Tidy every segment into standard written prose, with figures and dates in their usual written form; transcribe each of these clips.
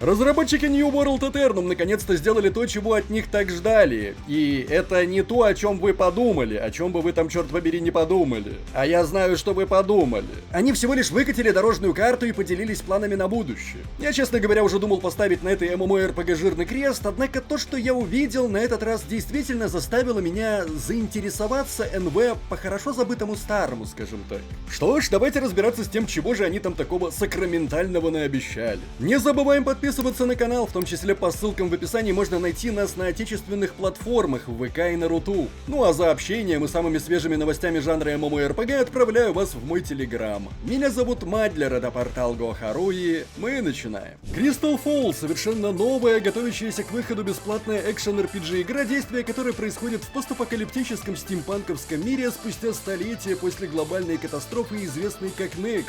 Разработчики New World Eternum наконец-то сделали то, чего от них так ждали. И это не то, о чем вы подумали, о чем бы вы там, черт побери, не подумали. А я знаю, что вы подумали. Они всего лишь выкатили дорожную карту и поделились планами на будущее. Я, честно говоря, уже думал поставить на этой MMORPG жирный крест, однако то, что я увидел на этот раз, действительно заставило меня заинтересоваться НВ по хорошо забытому старому, скажем так. Что ж, давайте разбираться с тем, чего же они там такого сакраментального наобещали. Не забываем подписываться на канал, в том числе по ссылкам в описании можно найти нас на отечественных платформах в ВК и на Руту. Ну а за общением и самыми свежими новостями жанра MMORPG отправляю вас в мой телеграм. Меня зовут Мадлер, это портал Гохаруи. Мы начинаем. Crystal Falls — совершенно новая, готовящаяся к выходу бесплатная экшен-RPG игра, действие которой происходит в постапокалиптическом стимпанковском мире спустя столетия после глобальной катастрофы, известной как Nexus.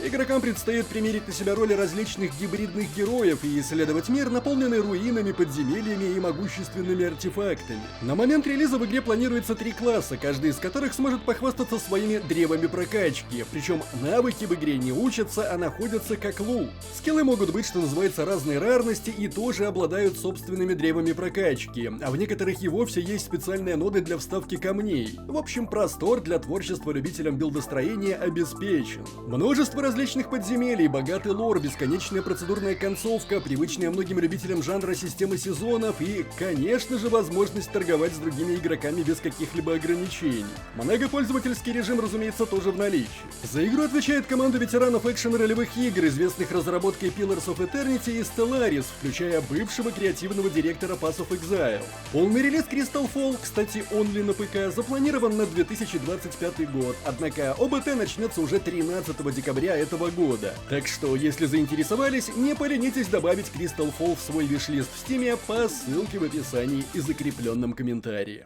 Игрокам предстоит примерить на себя роли различных гибридных героев и исследовать мир, наполненный руинами, подземельями и могущественными артефактами. На момент релиза в игре планируется 3 класса, каждый из которых сможет похвастаться своими древами прокачки, причем навыки в игре не учатся, а находятся как лут. Скиллы могут быть, что называется, разной рарности и тоже обладают собственными древами прокачки, а в некоторых и вовсе есть специальные ноды для вставки камней. В общем, простор для творчества любителям билдостроения обеспечен. Множество различных подземелий, богатый лор, бесконечная процедурная концовка, привычная многим любителям жанра системы сезонов и, конечно же, возможность торговать с другими игроками без каких-либо ограничений. Многопользовательский режим, разумеется, тоже в наличии. За игру отвечает команда ветеранов экшен-ролевых игр, известных разработкой Pillars of Eternity и Stellaris, включая бывшего креативного директора Path of Exile. Полный релиз Crystal Falls, кстати, онли на ПК, запланирован на 2025 год, однако ОБТ начнется уже 13 декабря этого года. Так что, если заинтересовались, не поленитесь добавить Crystal Falls в свой виш-лист в Steam по ссылке в описании и закрепленном комментарии.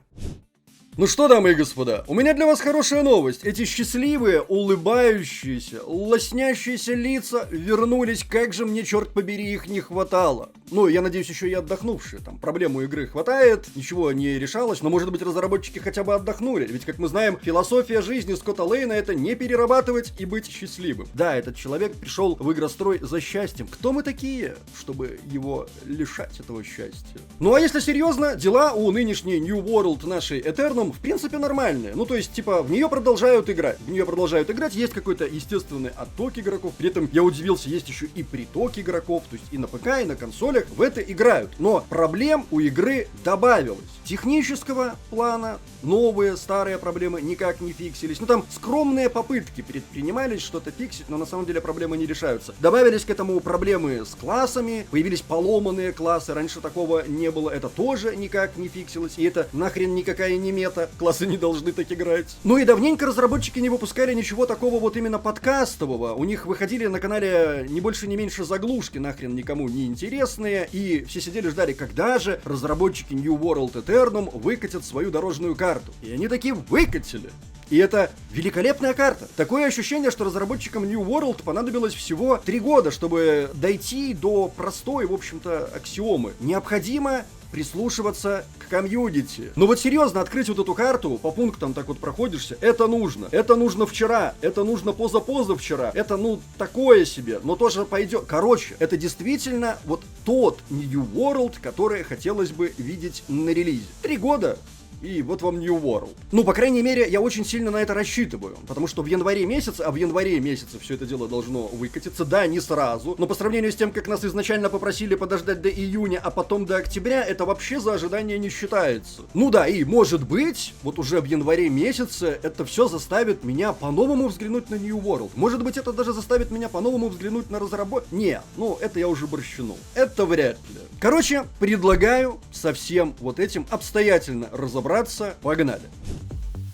Ну что, дамы и господа, у меня для вас хорошая новость. Эти счастливые, улыбающиеся, лоснящиеся лица вернулись, как же мне, черт побери, их не хватало. Ну, я надеюсь, еще и отдохнувшие. Там проблем у игры хватает, ничего не решалось, но, может быть, разработчики хотя бы отдохнули. Ведь, как мы знаем, философия жизни Скотта Лейна — это не перерабатывать и быть счастливым. Да, этот человек пришел в игрострой за счастьем. Кто мы такие, чтобы его лишать этого счастья? Ну, а если серьезно, дела у нынешней New World нашей Eternum в принципе нормальные. Ну, то есть, типа, в нее продолжают играть. Есть какой-то естественный отток игроков. При этом, я удивился, есть еще и приток игроков. То есть, и на ПК, и на консолях в это играют. Но проблем у игры добавилось. Технического плана новые, старые проблемы никак не фиксились. Ну, там скромные попытки предпринимались что-то фиксить, но на самом деле проблемы не решаются. Добавились к этому проблемы с классами, появились поломанные классы. Раньше такого не было. Это тоже никак не фиксилось. И это нахрен никакая не мета. Классы не должны так играть. Ну и давненько разработчики не выпускали ничего такого вот именно подкастового. У них выходили на канале не больше, не меньше заглушки, нахрен никому не интересные. И все сидели, ждали, когда же разработчики New World Eternum выкатят свою дорожную карту. И они таки выкатили. И это великолепная карта. Такое ощущение, что разработчикам New World понадобилось всего 3 года, чтобы дойти до простой, в общем-то, аксиомы. Необходимо прислушиваться к комьюнити. Но вот серьезно, открыть вот эту карту, по пунктам так вот проходишься, это нужно. Это нужно вчера, это нужно позапозавчера, это, ну, такое себе, но тоже пойдет. Короче, это действительно вот тот New World, который хотелось бы видеть на релизе. 3 года. И вот вам New World. Ну, по крайней мере, я очень сильно на это рассчитываю. Потому что в январе месяце все это дело должно выкатиться. Да, не сразу. Но по сравнению с тем, как нас изначально попросили подождать до июня, а потом до октября, это вообще за ожидание не считается. Ну да, и может быть, вот уже в январе месяце это все заставит меня по-новому взглянуть на New World. Может быть, это даже заставит меня по-новому взглянуть на разработку. Не, ну это я уже борщанул. Это вряд ли. Короче, предлагаю со всем вот этим обстоятельно разобраться. Погнали!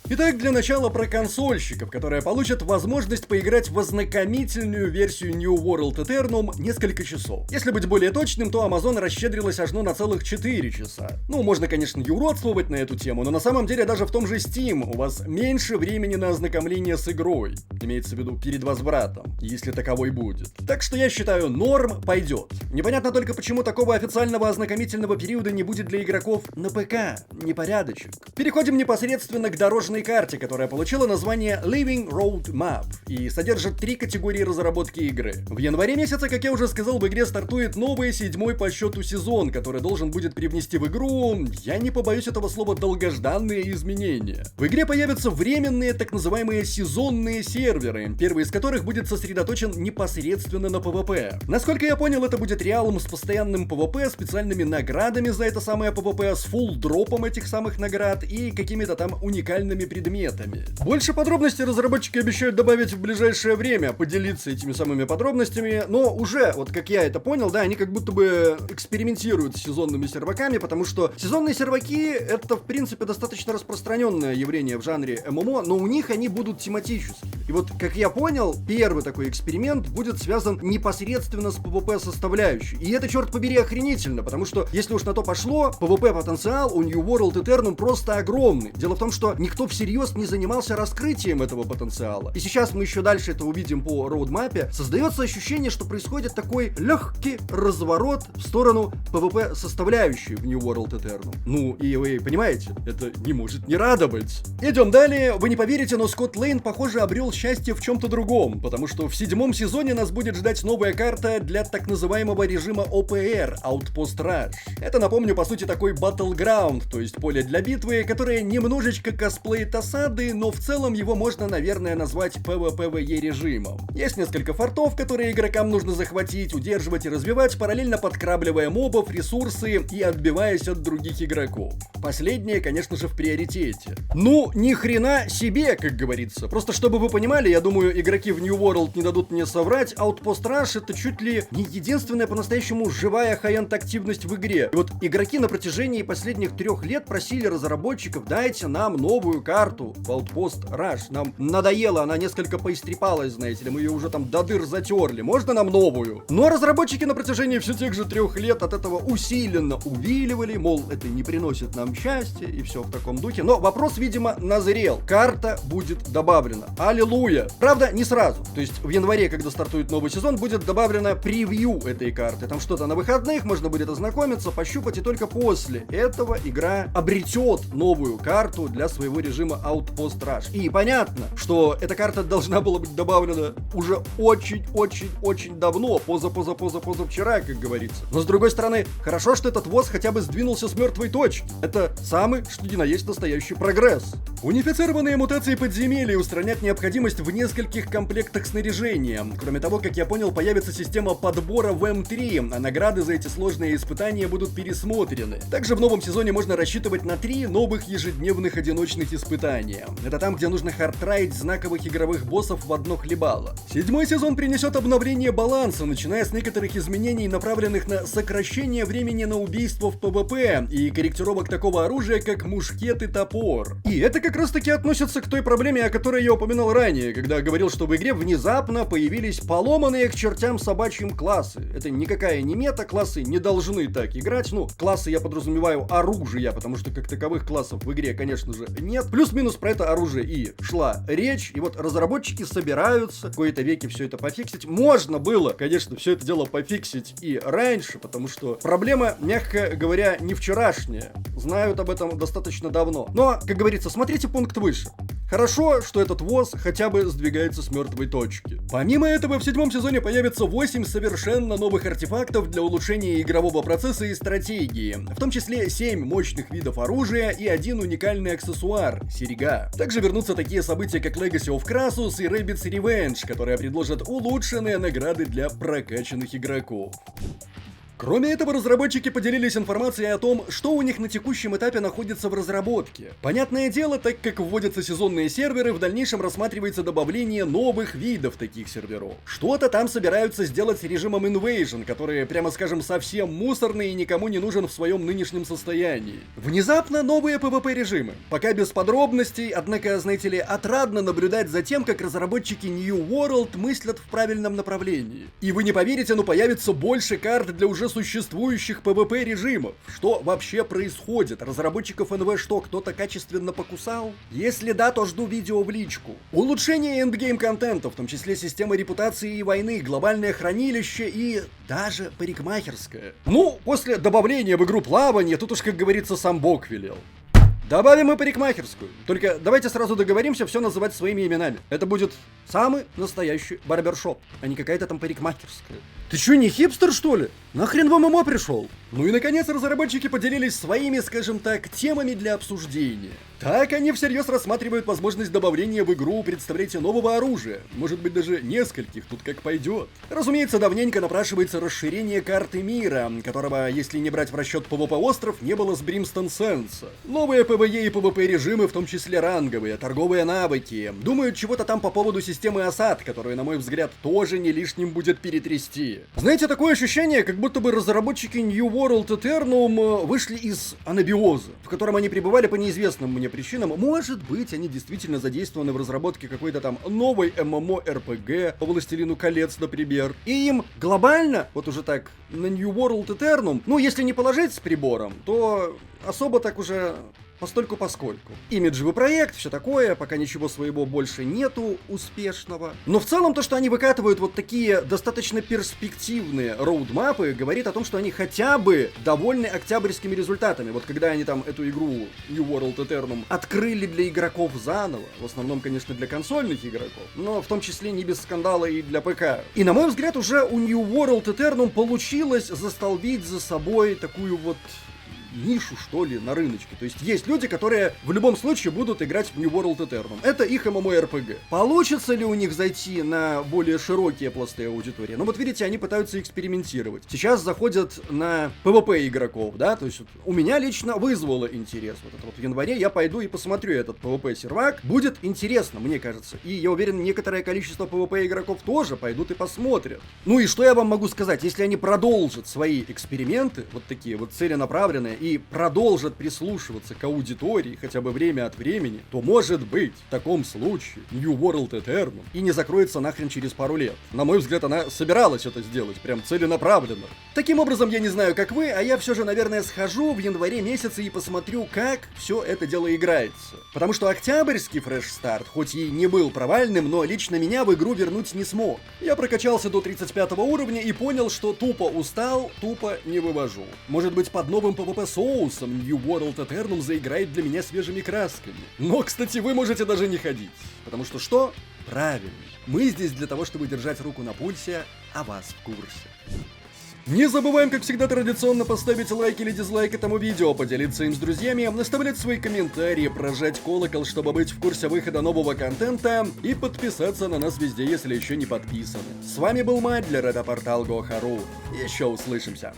Итак, для начала про консольщиков, которые получат возможность поиграть в ознакомительную версию New World Eternum несколько часов. Если быть более точным, то Amazon расщедрилась аж на целых 4 часа. Ну, можно, конечно, юродствовать на эту тему, но на самом деле даже в том же Steam у вас меньше времени на ознакомление с игрой. Имеется в виду перед возвратом, если таковой будет. Так что я считаю, норм пойдет. Непонятно только, почему такого официального ознакомительного периода не будет для игроков на ПК. Непорядочек. Переходим непосредственно к дорожной главной карте, которая получила название Living Road Map и содержит 3 категории разработки игры. В январе месяце, как я уже сказал, в игре стартует новый 7-й по счету сезон, который должен будет привнести в игру, я не побоюсь этого слова, долгожданные изменения. В игре появятся временные так называемые сезонные серверы, первый из которых будет сосредоточен непосредственно на PvP. Насколько я понял, это будет реалом с постоянным PvP, специальными наградами за это самое PvP, с фулл дропом этих самых наград и какими-то там уникальными предметами. Больше подробностей разработчики обещают добавить в ближайшее время, поделиться этими самыми подробностями, но уже, вот как я это понял, да, они как будто бы экспериментируют с сезонными серваками, потому что сезонные серваки — это, в принципе, достаточно распространенное явление в жанре ММО, но у них они будут тематические. И вот, как я понял, первый такой эксперимент будет связан непосредственно с PvP-составляющей. И это, черт побери, охренительно, потому что, если уж на то пошло, PvP-потенциал у New World Eternum просто огромный. Дело в том, что никто всерьез не занимался раскрытием этого потенциала. И сейчас мы еще дальше это увидим по роудмапе. Создается ощущение, что происходит такой легкий разворот в сторону PvP-составляющей в New World Eternum. Ну, и вы понимаете, это не может не радовать. Идем далее. Вы не поверите, но Скотт Лейн, похоже, обрел счастье в чем-то другом, потому что в 7-м сезоне нас будет ждать новая карта для так называемого режима OPR, Outpost Rush. Это, напомню, по сути такой Battleground, то есть поле для битвы, которое немножечко косплеит осады, но в целом его можно, наверное, назвать PvPvE режимом. Есть несколько фортов, которые игрокам нужно захватить, удерживать и развивать, параллельно подкрабливая мобов, ресурсы и отбиваясь от других игроков. Последнее, конечно же, в приоритете. Ну, ни хрена себе, как говорится. Просто чтобы вы понимали, я думаю, игроки в New World не дадут мне соврать, Outpost Rush — это чуть ли не единственная по-настоящему живая хай-энд активность в игре. И вот игроки на протяжении последних 3 лет просили разработчиков: дайте нам новую карту в Outpost Rush. Нам надоело, она несколько поистрепалась, знаете ли, мы ее уже там до дыр затерли. Можно нам новую? Но разработчики на протяжении все тех же 3 лет от этого усиленно увиливали, мол, это не приносит нам счастья и все в таком духе. Но вопрос, видимо, назрел. Карта будет добавлена. Аллилуйя! Правда, не сразу. То есть в январе, когда стартует новый сезон, будет добавлено превью этой карты. Там что-то на выходных, можно будет ознакомиться, пощупать, и только после этого игра обретет новую карту для своего режима Outpost Rush. И понятно, что эта карта должна была быть добавлена уже очень-очень-очень давно, позавчера, как говорится. Но с другой стороны, хорошо, что этот ВОЗ хотя бы сдвинулся с мертвой точки. Это самый, что ни на есть, настоящий прогресс. Унифицированные мутации подземелья устранят необходимость в нескольких комплектах снаряжения. Кроме того, как я понял, появится система подбора в М3, а награды за эти сложные испытания будут пересмотрены. Также в новом сезоне можно рассчитывать на 3 новых ежедневных одиночных испытания. Это там, где нужно хардрайдить знаковых игровых боссов в одно хлебало. 7-й сезон принесет обновление баланса, начиная с некоторых изменений, направленных на сокращение времени на убийство в PvP и корректировок такого оружия, как мушкет и топор. И это как раз таки относится к той проблеме, о которой я упоминал ранее, когда говорил, что в игре внезапно появились поломанные к чертям собачьим классы. Это никакая не мета, классы не должны так играть. Ну, классы я подразумеваю оружия, потому что как таковых классов в игре, конечно же, нет. Плюс-минус про это оружие и шла речь, и вот разработчики собираются в кои-то веки все это пофиксить. Можно было, конечно, все это дело пофиксить и раньше, потому что проблема, мягко говоря, не вчерашняя. Знают об этом достаточно давно. Но, как говорится, смотрите пункт выше. Хорошо, что этот ВОЗ хотя бы сдвигается с мертвой точки. Помимо этого, в 7-м сезоне появится 8 совершенно новых артефактов для улучшения игрового процесса и стратегии, в том числе 7 мощных видов оружия и 1 уникальный аксессуар — серьга. Также вернутся такие события, как Legacy of Krasus и Rabbids Revenge, которые предложат улучшенные награды для прокачанных игроков. Кроме этого, разработчики поделились информацией о том, что у них на текущем этапе находится в разработке. Понятное дело, так как вводятся сезонные серверы, в дальнейшем рассматривается добавление новых видов таких серверов. Что-то там собираются сделать с режимом Invasion, который, прямо скажем, совсем мусорный и никому не нужен в своем нынешнем состоянии. Внезапно новые PvP-режимы. Пока без подробностей, однако, знаете ли, отрадно наблюдать за тем, как разработчики New World мыслят в правильном направлении. И вы не поверите, но появится больше карт для уже существующих PvP режимов. Что вообще происходит? Разработчиков НВ что, кто-то качественно покусал? Если да, то жду видео в личку. Улучшение эндгейм контента, в том числе система репутации и войны, глобальное хранилище и даже парикмахерская. Ну, после добавления в игру плавания, тут уж, как говорится, сам Бог велел. Добавим и парикмахерскую. Только давайте сразу договоримся все называть своими именами. Это будет самый настоящий барбершоп, а не какая-то там парикмахерская. Ты чё, не хипстер, что ли? Нахрен в ММО пришел? Ну и наконец разработчики поделились своими, скажем так, темами для обсуждения. Так, они всерьез рассматривают возможность добавления в игру, представляете, нового оружия. Может быть, даже нескольких, тут как пойдет. Разумеется, давненько напрашивается расширение карты мира, которого, если не брать в расчет PvP-остров, не было с Brimstone Sands. Новые PvE и PvP-режимы, в том числе ранговые, торговые навыки. Думают чего-то там по поводу системы осад, которую, на мой взгляд, тоже не лишним будет перетрясти. Знаете, такое ощущение, как будто бы разработчики New World Eternum вышли из анабиоза, в котором они пребывали по неизвестным мне причинам. Может быть, они действительно задействованы в разработке какой-то там новой MMORPG по Властелину колец, например. И им глобально, вот уже так, на New World Eternum, ну, если не положить с прибором, то особо так уже... постольку-поскольку. Имиджевый проект, все такое, пока ничего своего больше нету успешного. Но в целом то, что они выкатывают вот такие достаточно перспективные роудмапы, говорит о том, что они хотя бы довольны октябрьскими результатами. Вот когда они там эту игру New World Eternum открыли для игроков заново, в основном, конечно, для консольных игроков, но в том числе не без скандала и для ПК. И на мой взгляд, уже у New World Eternum получилось застолбить за собой такую вот нишу, что ли, на рыночке. То есть есть люди, которые в любом случае будут играть в New World Eternum. Это их MMORPG. Получится ли у них зайти на более широкие пласты аудитории? Ну вот видите, они пытаются экспериментировать. Сейчас заходят на PvP игроков, да, то есть вот, у меня лично вызвало интерес. Вот это вот в январе я пойду и посмотрю этот PvP сервак. Будет интересно, мне кажется. И я уверен, некоторое количество PvP игроков тоже пойдут и посмотрят. Ну и что я вам могу сказать? Если они продолжат свои эксперименты, вот такие вот целенаправленные, и продолжат прислушиваться к аудитории хотя бы время от времени, то, может быть, в таком случае New World Eternum и не закроется нахрен через пару лет. На мой взгляд, она собиралась это сделать, прям целенаправленно. Таким образом, я не знаю, как вы, а я все же, наверное, схожу в январе месяце и посмотрю, как все это дело играется. Потому что октябрьский фреш-старт, хоть и не был провальным, но лично меня в игру вернуть не смог. Я прокачался до 35 уровня и понял, что тупо устал, тупо не вывожу. Может быть, под новым PvP соусом New World Eternum заиграет для меня свежими красками. Но, кстати, вы можете даже не ходить. Потому что что? Правильно. Мы здесь для того, чтобы держать руку на пульсе, а вас в курсе. Не забываем, как всегда, традиционно поставить лайк или дизлайк этому видео, поделиться им с друзьями, оставлять свои комментарии, прожать колокол, чтобы быть в курсе выхода нового контента, и подписаться на нас везде, если еще не подписаны. С вами был Мадлер, это портал Go.ru. Еще услышимся.